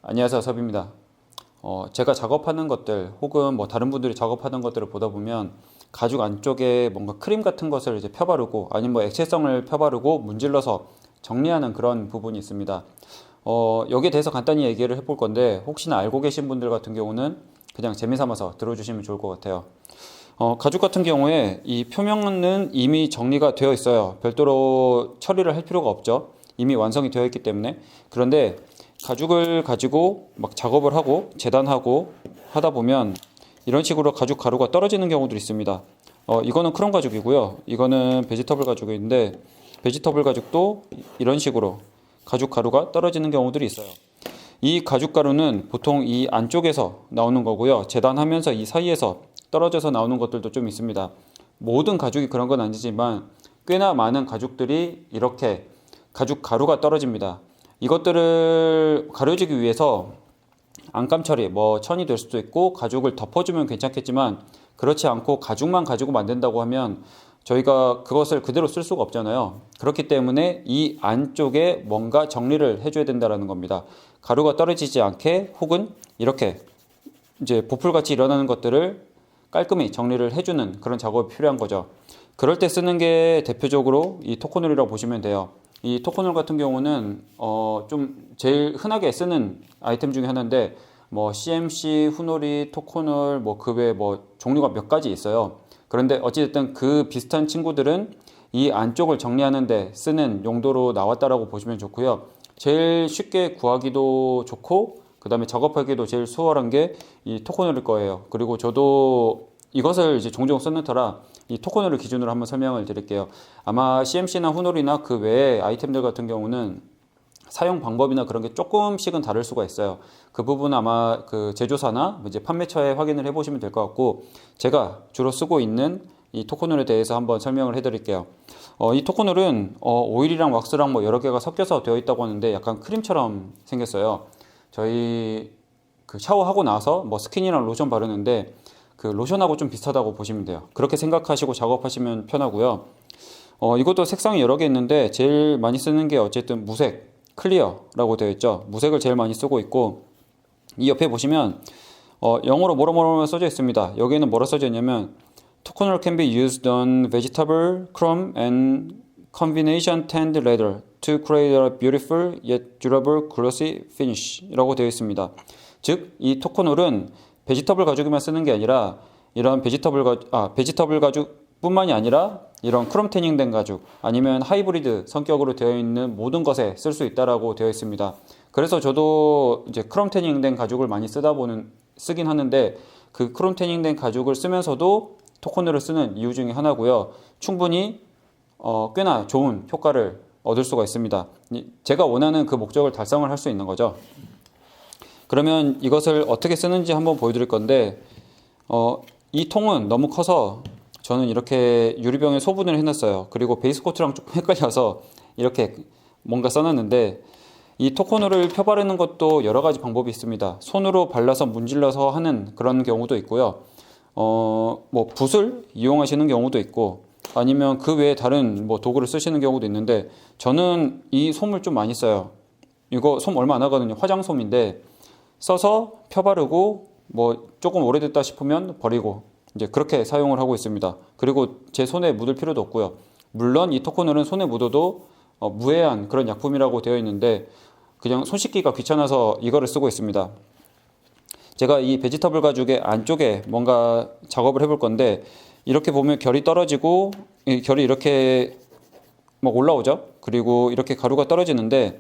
안녕하세요, 섭입니다. 제가 작업하는 것들 혹은 뭐 다른 분들이 작업하는 것들을 보다 보면 가죽 안쪽에 뭔가 크림 같은 것을 이제 펴바르고 아니면 뭐 액체성을 펴바르고 문질러서 정리하는 그런 부분이 있습니다. 여기에 대해서 간단히 얘기를 해볼 건데 혹시나 알고 계신 분들 같은 경우는 그냥 재미삼아서 들어주시면 좋을 것 같아요. 가죽 같은 경우에 이 표면은 이미 정리가 되어 있어요. 별도로 처리를 할 필요가 없죠. 이미 완성이 되어 있기 때문에. 그런데 가죽을 가지고 막 작업을 하고 재단하고 하다 보면 이런 식으로 가죽 가루가 떨어지는 경우도 있습니다. 이거는 크롬 가죽이고요. 이거는 베지터블 가죽인데 베지터블 가죽도 이런 식으로 가죽 가루가 떨어지는 경우들이 있어요. 이 가죽 가루는 보통 이 안쪽에서 나오는 거고요. 재단하면서 이 사이에서 떨어져서 나오는 것들도 좀 있습니다. 모든 가죽이 그런 건 아니지만 꽤나 많은 가죽들이 이렇게 가죽 가루가 떨어집니다. 이것들을 가려주기 위해서 안감 처리, 뭐 천이 될 수도 있고 가죽을 덮어주면 괜찮겠지만 그렇지 않고 가죽만 가지고 만든다고 하면 저희가 그것을 그대로 쓸 수가 없잖아요. 그렇기 때문에 이 안쪽에 뭔가 정리를 해줘야 된다는 겁니다. 가루가 떨어지지 않게 혹은 이렇게 이제 보풀같이 일어나는 것들을 깔끔히 정리를 해주는 그런 작업이 필요한 거죠. 그럴 때 쓰는 게 대표적으로 이 토코놀이라고 보시면 돼요. 이 토코놀 같은 경우는 좀 제일 흔하게 쓰는 아이템 중에 하나인데 뭐 CMC, 후놀이, 토코놀 뭐 그 외에 뭐 종류가 몇 가지 있어요. 그런데 어찌됐든 그 비슷한 친구들은 이 안쪽을 정리하는 데 쓰는 용도로 나왔다라고 보시면 좋고요. 제일 쉽게 구하기도 좋고 그 다음에 작업하기도 제일 수월한 게 이 토코놀일 거예요. 그리고 저도 이것을 이제 종종 쓰는 터라 이 토코놀을 기준으로 한번 설명을 드릴게요. 아마 CMC나 후놀이나 그 외의 아이템들 같은 경우는 사용 방법이나 그런 게 조금씩은 다를 수가 있어요. 그 부분은 아마 그 제조사나 이제 판매처에 확인을 해보시면 될 것 같고 제가 주로 쓰고 있는 이 토코놀에 대해서 한번 설명을 해드릴게요. 이 토코놀은 오일이랑 왁스랑 뭐 여러 개가 섞여서 되어 있다고 하는데 약간 크림처럼 생겼어요. 저희 그 샤워하고 나서 뭐 스킨이랑 로션 바르는데 그 로션하고 좀 비슷하다고 보시면 돼요. 그렇게 생각하시고 작업하시면 편하고요. 이것도 색상이 여러 개 있는데 제일 많이 쓰는 게 어쨌든 무색, 클리어라고 되어 있죠. 무색을 제일 많이 쓰고 있고 이 옆에 보시면 영어로 뭐로 써져 있습니다. 여기에는 뭐로 써져 있냐면 Toner can be used on vegetable, chrome, and combination tanned leather to create a beautiful yet durable glossy finish 라고 되어 있습니다. 즉, 이 토코놀은 베지터블 가죽에만 쓰는 게 아니라 이런 베지터블 가죽뿐만이 아니라 이런 크롬 태닝된 가죽 아니면 하이브리드 성격으로 되어 있는 모든 것에 쓸 수 있다라고 되어 있습니다. 그래서 저도 이제 크롬 태닝된 가죽을 많이 쓰긴 하는데 그 크롬 태닝된 가죽을 쓰면서도 토코놀을 쓰는 이유 중에 하나고요. 충분히 꽤나 좋은 효과를 얻을 수가 있습니다. 제가 원하는 그 목적을 달성을 할 수 있는 거죠. 그러면 이것을 어떻게 쓰는지 한번 보여드릴 건데 이 통은 너무 커서 저는 이렇게 유리병에 소분을 해놨어요. 그리고 베이스 코트랑 조금 헷갈려서 이렇게 뭔가 써놨는데 이 토코놀을 펴바르는 것도 여러 가지 방법이 있습니다. 손으로 발라서 문질러서 하는 그런 경우도 있고요. 뭐 붓을 이용하시는 경우도 있고 아니면 그 외에 다른 뭐 도구를 쓰시는 경우도 있는데 저는 이 솜을 좀 많이 써요. 이거 솜 얼마 안 하거든요. 화장솜인데 써서 펴바르고 뭐 조금 오래됐다 싶으면 버리고 이제 그렇게 사용을 하고 있습니다. 그리고 제 손에 묻을 필요도 없고요. 물론 이 토코놀은 손에 묻어도 무해한 그런 약품이라고 되어 있는데 그냥 손 씻기가 귀찮아서 이거를 쓰고 있습니다. 제가 이 베지터블 가죽의 안쪽에 뭔가 작업을 해볼 건데 이렇게 보면 결이 떨어지고 이 결이 이렇게 막 올라오죠. 그리고 이렇게 가루가 떨어지는데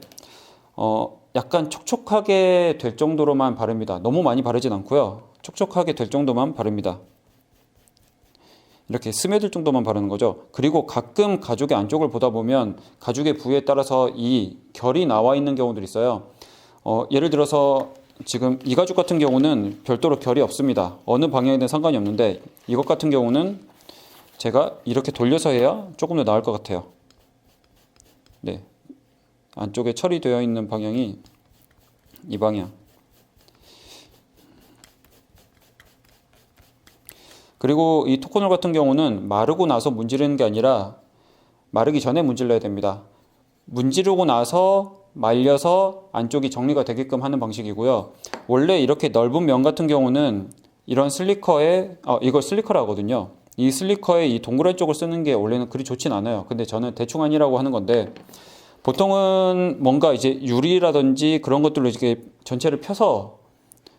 약간 촉촉하게 될 정도로만 바릅니다. 너무 많이 바르진 않고요. 촉촉하게 될 정도만 바릅니다. 이렇게 스며들 정도만 바르는 거죠. 그리고 가끔 가죽의 안쪽을 보다 보면 가죽의 부위에 따라서 이 결이 나와 있는 경우들이 있어요. 예를 들어서 지금 이 가죽 같은 경우는 별도로 결이 없습니다. 어느 방향이든 상관이 없는데 이것 같은 경우는 제가 이렇게 돌려서 해야 조금 더 나을 것 같아요. 네, 안쪽에 처리되어 있는 방향이 이 방향. 그리고 이 토코놀 같은 경우는 마르고 나서 문지르는 게 아니라 마르기 전에 문질러야 됩니다. 문지르고 나서 말려서 안쪽이 정리가 되게끔 하는 방식이고요. 원래 이렇게 넓은 면 같은 경우는 이런 슬리커에 이걸 슬리커라 하거든요. 이 슬리커에 이 동그란 쪽을 쓰는 게 원래는 그리 좋진 않아요. 근데 저는 대충 아니라고 하는 건데, 보통은 뭔가 이제 유리라든지 그런 것들로 이렇게 전체를 펴서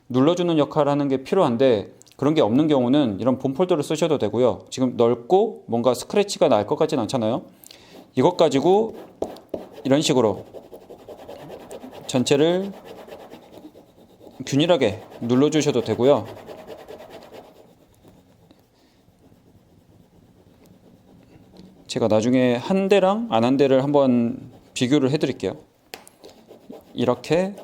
눌러주는 역할을 하는 게 필요한데, 그런 게 없는 경우는 이런 본 폴더를 쓰셔도 되고요. 지금 넓고 뭔가 스크래치가 날 것 같진 않잖아요. 이것 가지고 이런 식으로 전체를 균일하게 눌러주셔도 되고요. 제가 나중에 한 대랑 안 한 대를 한번 비교를 해드릴게요. 이렇게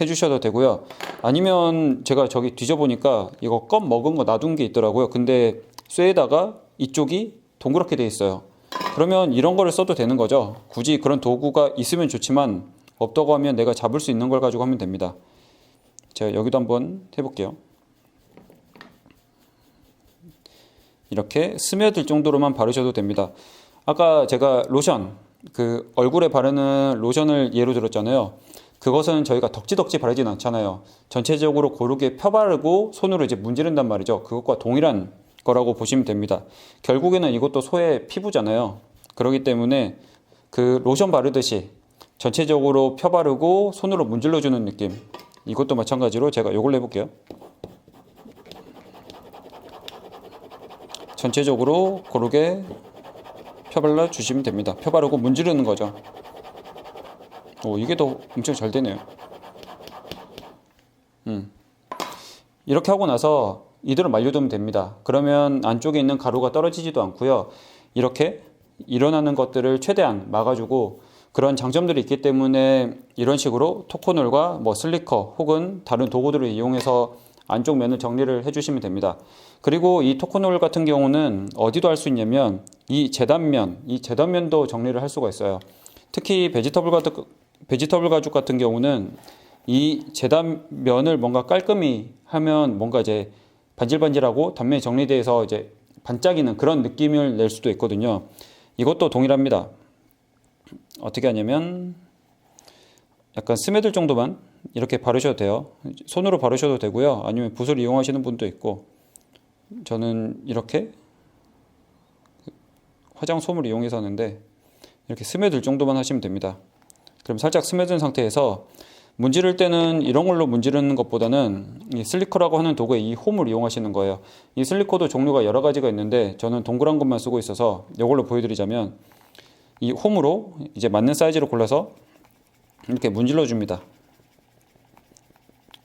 해주셔도 되고요. 아니면 제가 저기 뒤져보니까 이거 껌 먹은 거 놔둔 게 있더라고요. 근데 쇠에다가 이쪽이 동그랗게 돼 있어요. 그러면 이런 거를 써도 되는 거죠. 굳이 그런 도구가 있으면 좋지만 없다고 하면 내가 잡을 수 있는 걸 가지고 하면 됩니다. 제가 여기도 한번 해볼게요. 이렇게 스며들 정도로만 바르셔도 됩니다. 아까 제가 로션, 그 얼굴에 바르는 로션을 예로 들었잖아요. 그것은 저희가 덕지덕지 바르진 않잖아요. 전체적으로 고르게 펴바르고 손으로 이제 문지른단 말이죠. 그것과 동일한 거라고 보시면 됩니다. 결국에는 이것도 소의 피부잖아요. 그렇기 때문에 그 로션 바르듯이 전체적으로 펴바르고 손으로 문질러주는 느낌, 이것도 마찬가지로 제가 이걸로 해볼게요. 전체적으로 고르게 펴발라 주시면 됩니다. 펴바르고 문지르는 거죠. 이게 더 엄청 잘 되네요. 이렇게 하고 나서 이대로 말려두면 됩니다. 그러면 안쪽에 있는 가루가 떨어지지도 않고요. 이렇게 일어나는 것들을 최대한 막아주고, 그런 장점들이 있기 때문에 이런 식으로 토코놀과 뭐 슬리커 혹은 다른 도구들을 이용해서 안쪽 면을 정리를 해주시면 됩니다. 그리고 이 토코놀 같은 경우는 어디도 할 수 있냐면 이 재단면도 정리를 할 수가 있어요. 특히 베지터블 가죽 같은 경우는 이 재단면을 뭔가 깔끔히 하면 뭔가 이제 반질반질하고 단면이 정리돼서 이제 반짝이는 그런 느낌을 낼 수도 있거든요. 이것도 동일합니다. 어떻게 하냐면 약간 스며들 정도만 이렇게 바르셔도 돼요. 손으로 바르셔도 되고요. 아니면 붓을 이용하시는 분도 있고, 저는 이렇게 화장솜을 이용해서 하는데 이렇게 스며들 정도만 하시면 됩니다. 그럼 살짝 스며든 상태에서 문지를 때는 이런 걸로 문지르는 것보다는 이 슬리커라고 하는 도구의 이 홈을 이용하시는 거예요. 이 슬리커도 종류가 여러 가지가 있는데 저는 동그란 것만 쓰고 있어서 이걸로 보여드리자면, 이 홈으로 이제 맞는 사이즈로 골라서 이렇게 문질러 줍니다.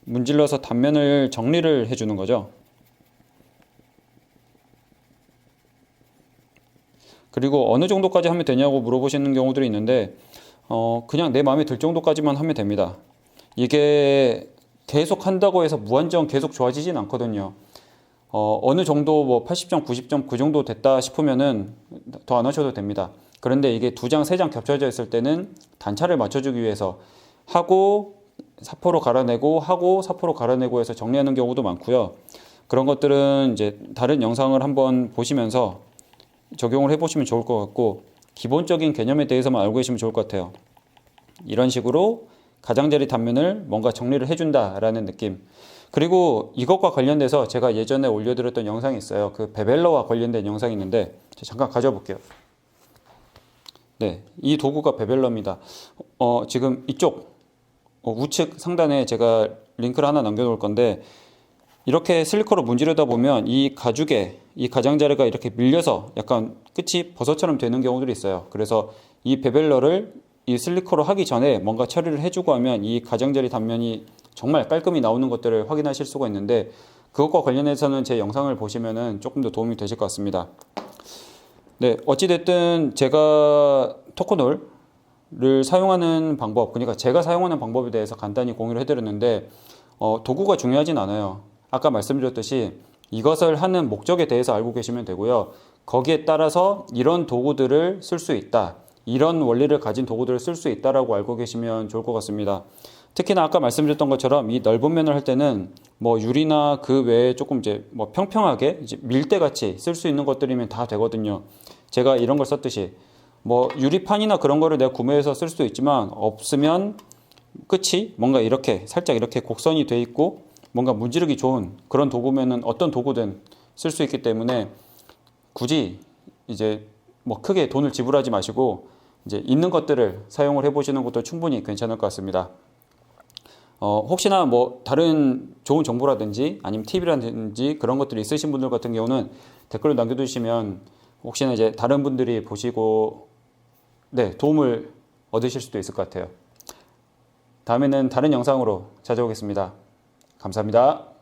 문질러서 단면을 정리를 해주는 거죠. 그리고 어느 정도까지 하면 되냐고 물어보시는 경우들이 있는데 그냥 내 마음에 들 정도까지만 하면 됩니다. 이게 계속 한다고 해서 무한정 계속 좋아지진 않거든요. 어느 정도 뭐 80점, 90점 그 정도 됐다 싶으면은 더 안 하셔도 됩니다. 그런데 이게 2장, 3장 겹쳐져 있을 때는 단차를 맞춰주기 위해서 하고 사포로 갈아내고 해서 정리하는 경우도 많고요. 그런 것들은 이제 다른 영상을 한번 보시면서 적용을 해보시면 좋을 것 같고, 기본적인 개념에 대해서만 알고 계시면 좋을 것 같아요. 이런 식으로 가장자리 단면을 뭔가 정리를 해준다라는 느낌. 그리고 이것과 관련돼서 제가 예전에 올려드렸던 영상이 있어요. 그 베벨러와 관련된 영상이 있는데 잠깐 가져볼게요. 네, 이 도구가 베벨러입니다. 지금 이쪽 우측 상단에 제가 링크를 하나 남겨놓을 건데, 이렇게 슬리커로 문지르다 보면 이 가죽에 이 가장자리가 이렇게 밀려서 약간 끝이 버섯처럼 되는 경우들이 있어요. 그래서 이 베벨러를 이 슬리커로 하기 전에 뭔가 처리를 해주고 하면 이 가장자리 단면이 정말 깔끔히 나오는 것들을 확인하실 수가 있는데, 그것과 관련해서는 제 영상을 보시면은 조금 더 도움이 되실 것 같습니다. 네, 어찌됐든 제가 토코놀을 사용하는 방법, 그러니까 제가 사용하는 방법에 대해서 간단히 공유를 해드렸는데, 도구가 중요하진 않아요. 아까 말씀드렸듯이 이것을 하는 목적에 대해서 알고 계시면 되고요. 거기에 따라서 이런 도구들을 쓸 수 있다, 이런 원리를 가진 도구들을 쓸 수 있다라고 알고 계시면 좋을 것 같습니다. 특히나 아까 말씀드렸던 것처럼 이 넓은 면을 할 때는 뭐 유리나 그 외에 조금 이제 뭐 평평하게 이제 밀대같이 쓸 수 있는 것들이면 다 되거든요. 제가 이런 걸 썼듯이 뭐 유리판이나 그런 거를 내가 구매해서 쓸 수도 있지만, 없으면 끝이 뭔가 이렇게 살짝 이렇게 곡선이 돼 있고 뭔가 문지르기 좋은 그런 도구면은 어떤 도구든 쓸 수 있기 때문에 굳이 이제 뭐 크게 돈을 지불하지 마시고 이제 있는 것들을 사용을 해보시는 것도 충분히 괜찮을 것 같습니다. 혹시나 뭐 다른 좋은 정보라든지 아니면 팁이라든지 그런 것들이 있으신 분들 같은 경우는 댓글을 남겨두시면 혹시나 이제 다른 분들이 보시고 네, 도움을 얻으실 수도 있을 것 같아요. 다음에는 다른 영상으로 찾아오겠습니다. 감사합니다.